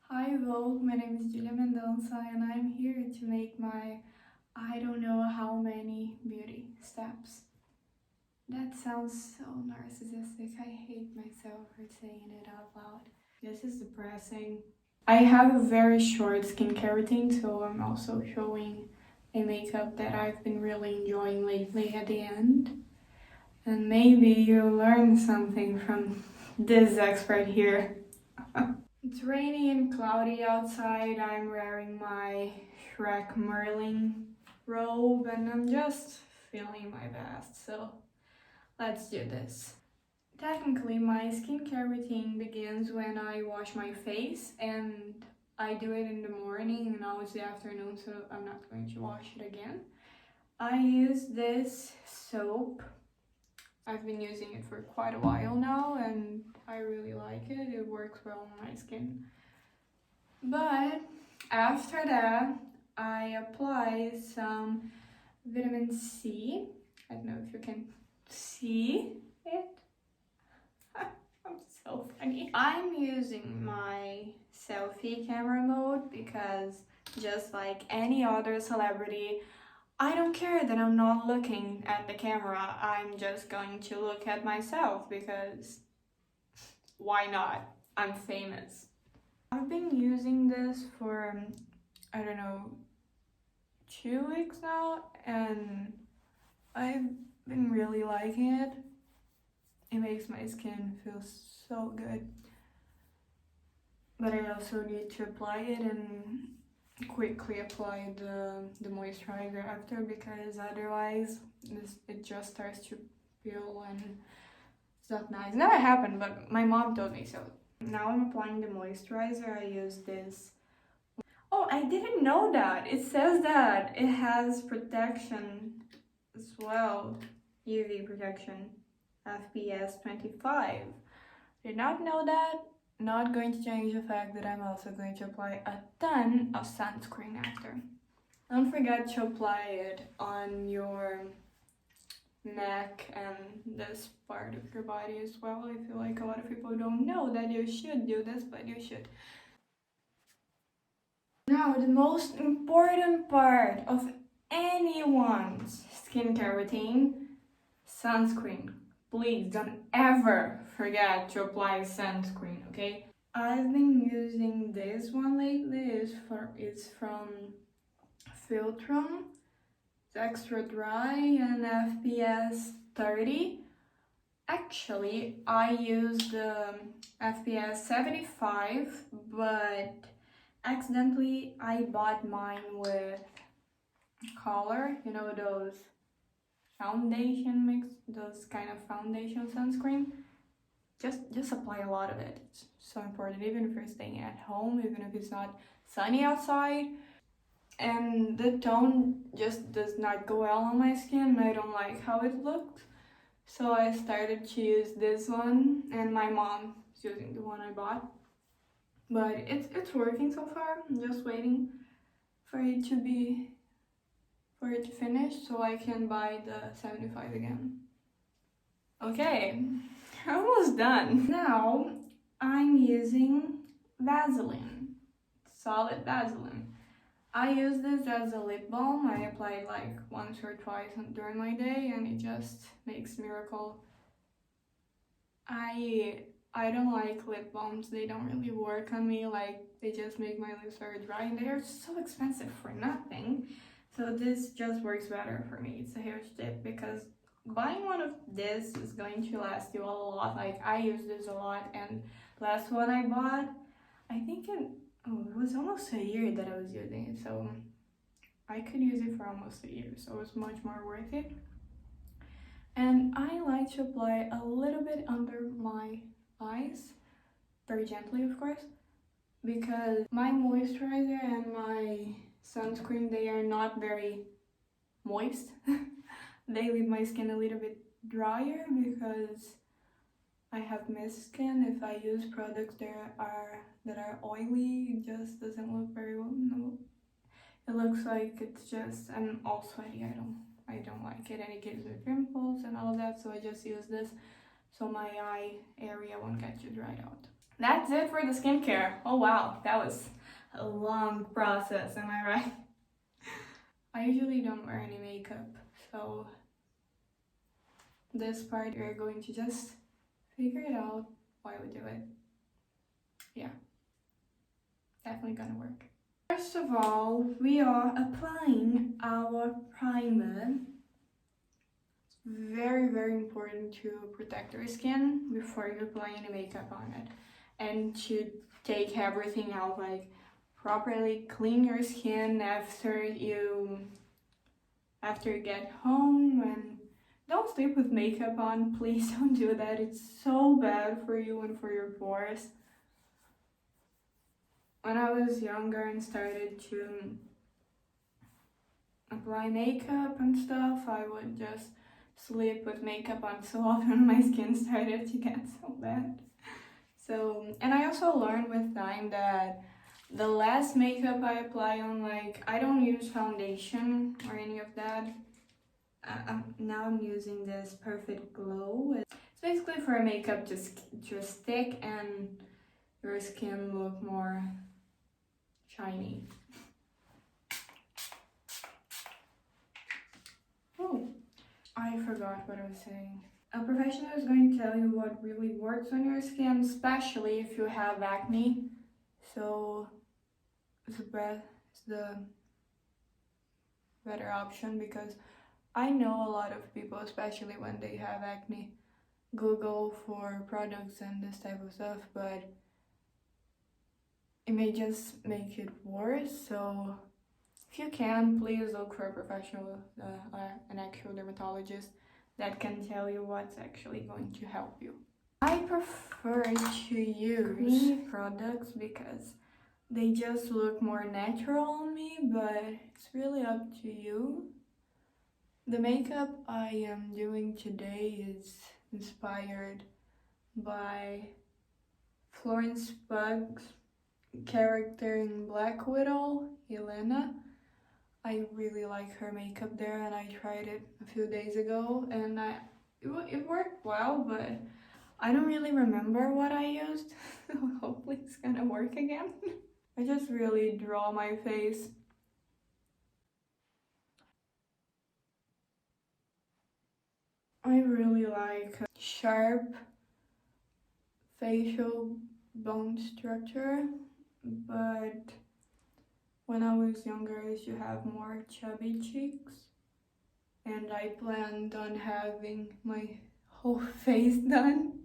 Hi Vogue, my name is Julia and I'm here to make my I don't know how many beauty steps. That sounds so narcissistic. I hate myself for saying it out loud. This is depressing. I have a very short skincare routine, so I'm also showing a makeup that I've been really enjoying lately at the end. And maybe you'll learn something from this expert here. It's rainy and cloudy outside. I'm wearing my Shrek Merlin robe and I'm just feeling my best, so let's do this. Technically, my skincare routine begins when I wash my face, and I do it in the morning, and now it's the afternoon, so I'm not going to wash it again. I use this soap. I've been using it for quite a while now and I really like it. It works well on my skin. But after that, I apply some vitamin C. I don't know if you can see it. I'm so funny. I'm using my selfie camera mode because just like any other celebrity, I don't care that I'm not looking at the camera. I'm just going to look at myself because why not? I'm famous. I've been using this for, I don't know, 2 weeks now and I've been really liking it. It makes my skin feel so good. But I also need to apply it and quickly apply the moisturizer after, because otherwise it just starts to peel and it's not nice. Never happened, but my mom told me so. Now I'm applying the moisturizer. I use this. Oh, I didn't know that. It says that it has protection as well. UV protection. FPS 25. Did not know that. Not going to change the fact that I'm also going to apply a ton of sunscreen after. Don't forget to apply it on your neck and this part of your body as well. I feel like a lot of people don't know that you should do this, but you should. Now, the most important part of anyone's skincare routine, sunscreen. Please don't ever forget to apply sunscreen, okay? I've been using this one lately. It's from Filtrum. It's extra dry and FPS 30. Actually, I used the FPS 75, but accidentally I bought mine with color, you know, those foundation mix, those kind of foundation sunscreen. Just apply a lot of it. It's so important, even if you're staying at home, even if it's not sunny outside. And the tone just does not go well on my skin. I don't like how it looked, so I started to use this one, and my mom is using the one I bought. But it's working so far. I'm just waiting for it to finish so I can buy the 75 again. Okay, almost done. Now I'm using Vaseline, solid Vaseline. I use this as a lip balm. I apply it like once or twice during my day and it just makes miracle. I don't like lip balms. They don't really work on me. Like, they just make my lips very dry and they are so expensive for nothing. So this just works better for me. It's a huge tip because buying one of this is going to last you a lot. Like, I use this a lot, and last one I bought, I think it was almost a year that I was using it, so I could use it for almost a year, so it's much more worth it. And I like to apply a little bit under my eyes, very gently of course, because my moisturizer and my sunscreen, they are not very moist. They leave my skin a little bit drier because I have mixed skin. If I use products that are oily, it just doesn't look very well. No, it looks like it's just, I'm all sweaty. I don't like it, and it gives me pimples and all of that, so I just use this so my eye area won't get too dried out. That's it for the skincare. Oh wow, that was a long process, am I right? I usually don't wear any makeup, so this part we're going to just figure it out why we do it. Yeah, definitely gonna work. First of all, we are applying our primer. Very, very important to protect your skin before you apply any makeup on it, and to take everything out, like properly clean your skin after you get home. And don't sleep with makeup on, please don't do that. It's so bad for you and for your pores. When I was younger and started to apply makeup and stuff, I would just sleep with makeup on so often my skin started to get so bad. So, and I also learned with time that the less makeup I apply on, like, I don't use foundation or any of that. Now I'm using this Perfect Glow. It's basically for makeup to stick and your skin look more shiny. Oh, I forgot what I was saying. A professional is going to tell you what really works on your skin, especially if you have acne. So the breath is the better option, because I know a lot of people, especially when they have acne, Google for products and this type of stuff, but it may just make it worse. So if you can, please look for a professional, an actual dermatologist that can tell you what's actually going to help you. I prefer to use creamy products because they just look more natural on me, but it's really up to you. The makeup I am doing today is inspired by Florence Pugh's character in Black Widow, Helena. I really like her makeup there, and I tried it a few days ago, and it worked well, but I don't really remember what I used. Hopefully it's gonna work again. I just really draw my face. I really like sharp facial bone structure, but when I was younger I used to have more chubby cheeks, and I planned on having my whole face done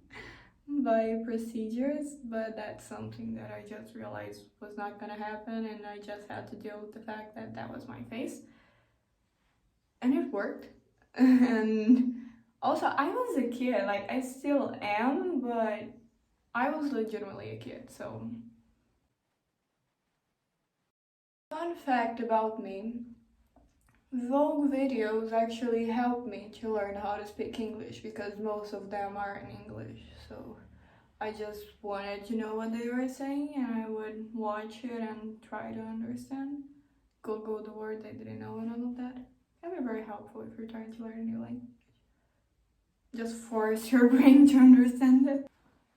by procedures, but that's something that I just realized was not gonna happen, and I just had to deal with the fact that that was my face. And it worked. And also, I was a kid, like I still am, but I was legitimately a kid, so. Fun fact about me, Vogue videos actually helped me to learn how to speak English, because most of them are in English, so I just wanted to know what they were saying, and I would watch it and try to understand. Google the words I didn't know and all of that. Can be very helpful if you're trying to learn a new language. Just force your brain to understand it.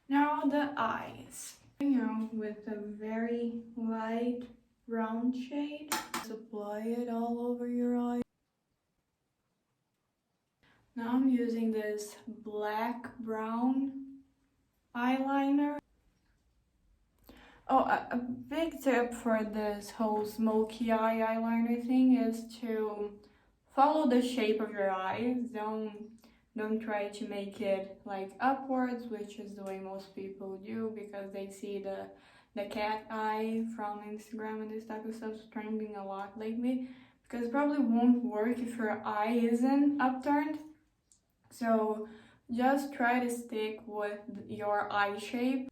Now the eyes. Starting out with a very light brown shade. Just apply it all over your eye. Now I'm using this black brown eyeliner. Oh, a big tip for this whole smoky eye eyeliner thing is to follow the shape of your eyes. Don't try to make it like upwards, which is the way most people do, because they see the cat eye from Instagram and this type of stuff's trending a lot lately, because it probably won't work if your eye isn't upturned. So just try to stick with your eye shape.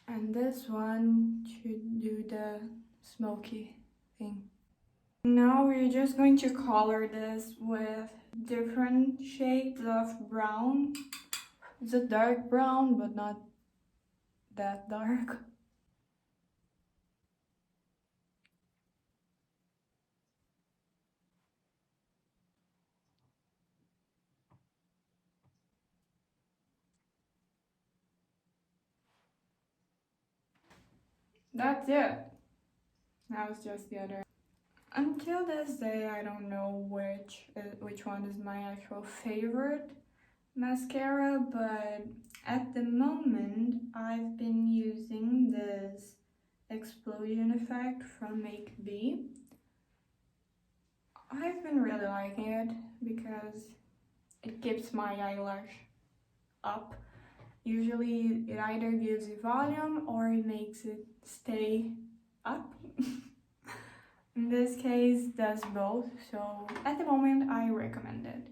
And this one should do the smoky thing. Now we're just going to color this with different shades of brown. It's a dark brown, but not that dark. That's it. Now it's just the other. Until this day, I don't know which one is my actual favorite mascara, but at the moment I've been using this explosion effect from Make B. I've been really liking it because it keeps my eyelash up. Usually it either gives you volume or it makes it stay up. In this case, does both, so at the moment I recommend it.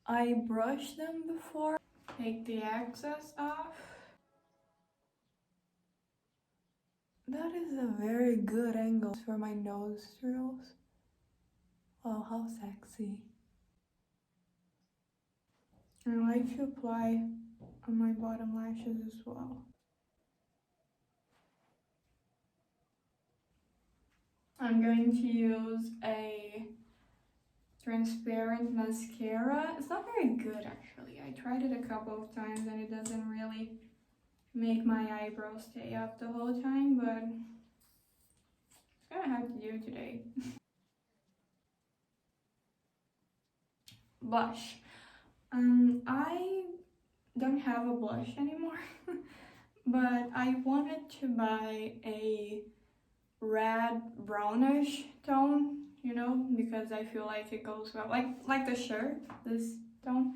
I brush them before, take the excess off. That is a very good angle for my nostrils. Oh, how sexy. I like to apply on my bottom lashes as well. I'm going to use a transparent mascara. It's not very good actually. I tried it a couple of times and it doesn't really make my eyebrows stay up the whole time, but it's gonna have to do today. Blush. I don't have a blush anymore, but I wanted to buy a red brownish tone, you know, because I feel like it goes well, like the shirt, this tone.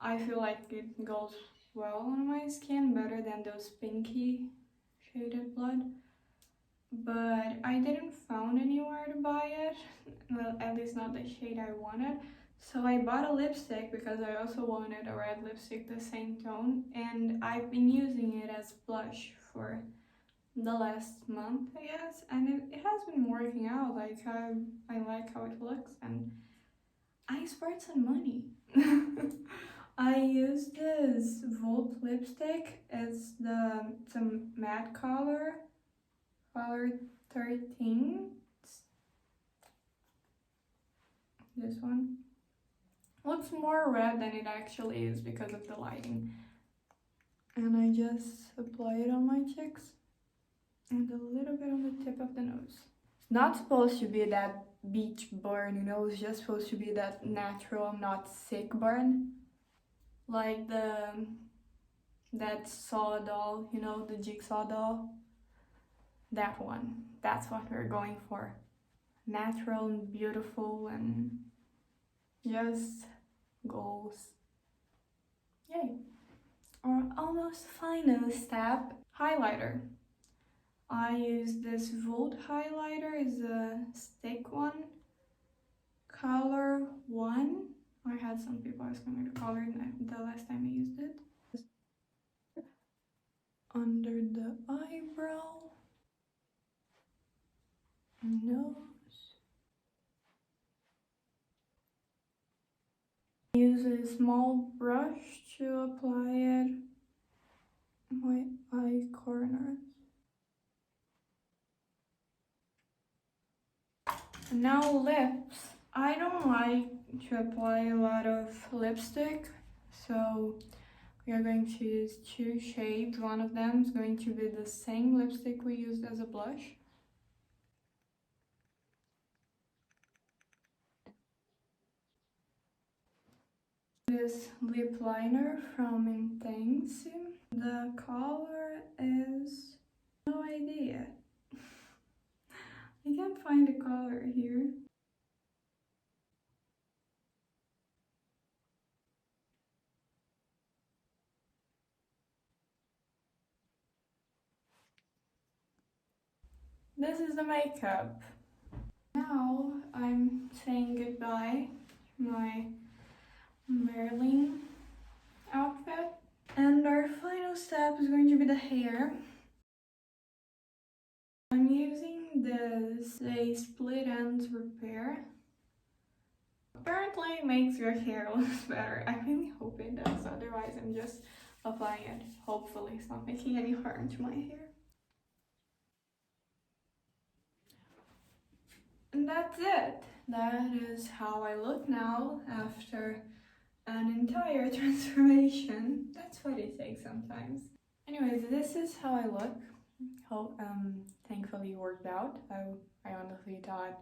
I feel like it goes well on my skin, better than those pinky shaded blood. But I didn't found anywhere to buy it, well, at least not the shade I wanted. So I bought a lipstick because I also wanted a red lipstick the same tone, and I've been using it as blush for the last month, I guess, and it has been working out. Like I like how it looks, and I spared some money. I used this Vogue lipstick. It's some matte color 13. This one looks more red than it actually is because of the lighting. And I just apply it on my cheeks and a little bit on the tip of the nose. It's not supposed to be that beach burn, you know, it's just supposed to be that natural, not sick burn. Like that saw doll, you know, the jigsaw doll. That one. That's what we're going for. Natural and beautiful and just goals. Yay. Our almost final step, highlighter. I use this Vogue highlighter, is a stick one, color 1. I had some people asking me to color the last time I used it. Under the eyebrow, nose. Use a small brush to apply it my eye corners. And now lips. I don't like to apply a lot of lipstick, so we are going to use 2 shades. One of them is going to be the same lipstick we used as a blush. This lip liner from Intense. The color is no idea. I can't find the color here. This is the makeup. Now I'm saying goodbye to my Merlin outfit. And our final step is going to be the hair. I'm using this split ends repair. Apparently it makes your hair look better. I really hope it does, otherwise I'm just applying it. Hopefully it's not making any harm to my hair. And that's it. That is how I look now after an entire transformation. That's what it takes sometimes. Anyways, this is how I look. Thankfully it worked out. I honestly thought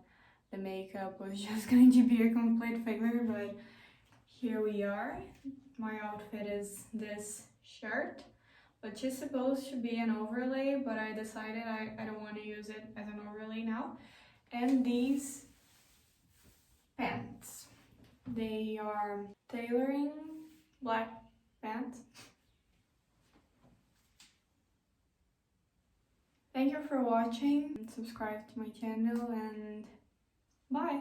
the makeup was just going to be a complete failure, but here we are. My outfit is this shirt, which is supposed to be an overlay, but I decided I don't want to use it as an overlay now. And these pants. They are tailoring black pants. Thank you for watching. Subscribe to my channel and bye!